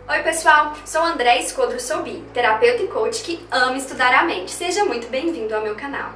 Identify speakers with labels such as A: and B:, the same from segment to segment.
A: Oi pessoal, sou André Escodro Soubi, terapeuta e coach que ama estudar a mente. Seja muito bem-vindo ao meu canal.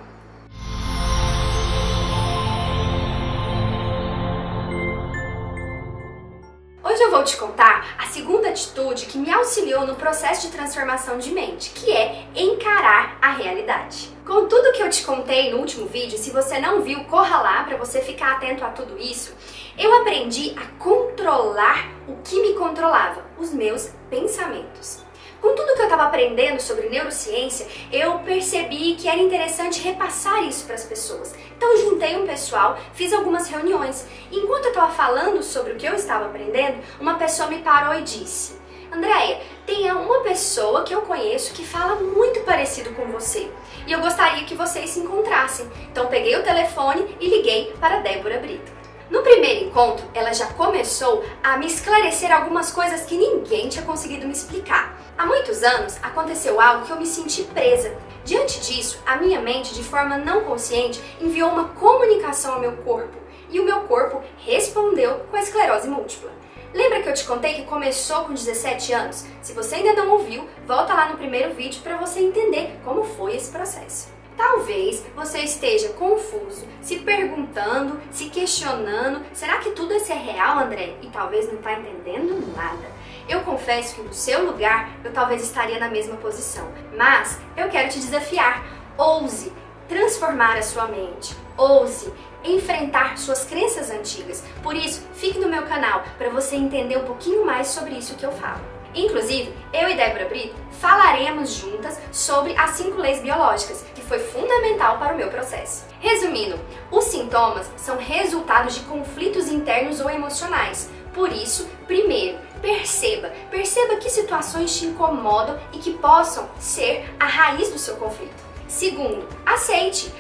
A: Hoje eu vou te contar a segunda atitude que me auxiliou no processo de transformação de mente, que é encarar a realidade. Com tudo que eu te contei no último vídeo, se você não viu, corra lá para você ficar atento a tudo isso. Eu aprendi a controlar o que me controlava, os meus pensamentos. Com tudo que eu estava aprendendo sobre neurociência, eu percebi que era interessante repassar isso para as pessoas. Então eu juntei um pessoal, fiz algumas reuniões. E enquanto eu estava falando sobre o que eu estava aprendendo, uma pessoa me parou e disse: Andréia, tem uma pessoa que eu conheço que fala muito parecido com você. E eu gostaria que vocês se encontrassem. Então peguei o telefone e liguei para Débora Brito. No primeiro encontro, ela já começou a me esclarecer algumas coisas que ninguém tinha conseguido me explicar. Há muitos anos, aconteceu algo que eu me senti presa. Diante disso, a minha mente, de forma não consciente, enviou uma comunicação ao meu corpo. E o meu corpo respondeu com a esclerose múltipla. Lembra que eu te contei que começou com 17 anos? Se você ainda não ouviu, volta lá no primeiro vídeo para você entender como foi esse processo. Talvez você esteja confuso, se perguntando, se questionando, será que tudo isso é real, André? E talvez não está entendendo nada. Eu confesso que no seu lugar eu talvez estaria na mesma posição, mas eu quero te desafiar. Ouse transformar a sua mente, ouse enfrentar suas crenças antigas. Por isso, fique no meu canal para você entender um pouquinho mais sobre isso que eu falo. Inclusive, eu e Débora Brito falaremos juntas sobre as 5 leis biológicas, que foi fundamental para o meu processo. Resumindo, os sintomas são resultados de conflitos internos ou emocionais. Por isso, primeiro, perceba que situações te incomodam e que possam ser a raiz do seu conflito. Segundo, aceite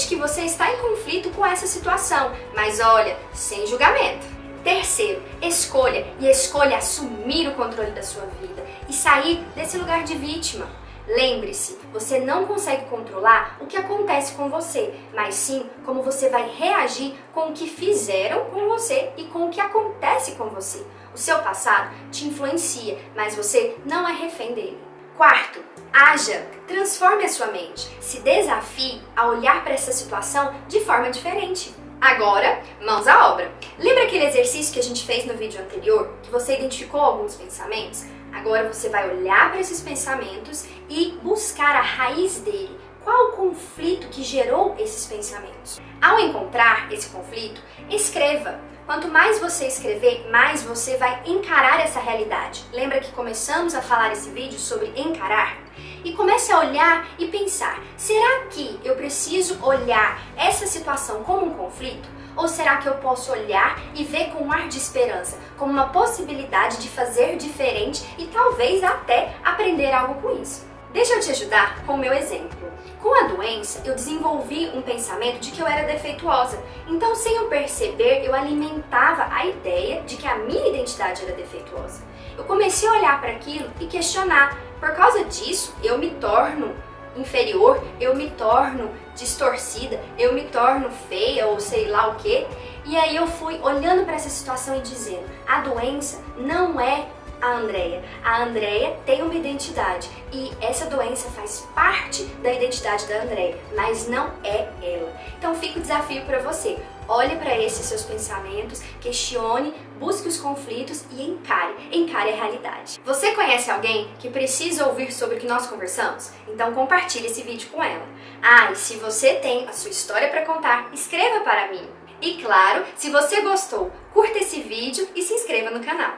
A: que você está em conflito com essa situação, mas olha, sem julgamento. Terceiro, escolha assumir o controle da sua vida e sair desse lugar de vítima. Lembre-se, você não consegue controlar o que acontece com você, mas sim como você vai reagir com o que fizeram com você e com o que acontece com você. O seu passado te influencia, mas você não é refém dele. Quarto, haja, transforme a sua mente, se desafie a olhar para essa situação de forma diferente. Agora, mãos à obra. Lembra aquele exercício que a gente fez no vídeo anterior, que você identificou alguns pensamentos? Agora você vai olhar para esses pensamentos e buscar a raiz dele. Qual o conflito que gerou esses pensamentos? Ao encontrar esse conflito, escreva. Quanto mais você escrever, mais você vai encarar essa realidade. Lembra que começamos a falar esse vídeo sobre encarar? E comece a olhar e pensar, será que eu preciso olhar essa situação como um conflito? Ou será que eu posso olhar e ver com um ar de esperança, como uma possibilidade de fazer diferente e talvez até aprender algo com isso? Deixa eu te ajudar com o meu exemplo. Com a doença, eu desenvolvi um pensamento de que eu era defeituosa. Então, sem eu perceber, eu alimentava a ideia de que a minha identidade era defeituosa. Eu comecei a olhar para aquilo e questionar. Por causa disso, eu me torno inferior, eu me torno distorcida, eu me torno feia ou sei lá o quê. E aí eu fui olhando para essa situação e dizendo, a doença não é a Andréia. A Andréia tem uma identidade e essa doença faz parte da identidade da Andréia, mas não é ela. Então fica o desafio para você. Olhe para esses seus pensamentos, questione, busque os conflitos e encare a realidade. Você conhece alguém que precisa ouvir sobre o que nós conversamos? Então compartilhe esse vídeo com ela. E se você tem a sua história para contar, escreva para mim. E claro, se você gostou, curta esse vídeo e se inscreva no canal.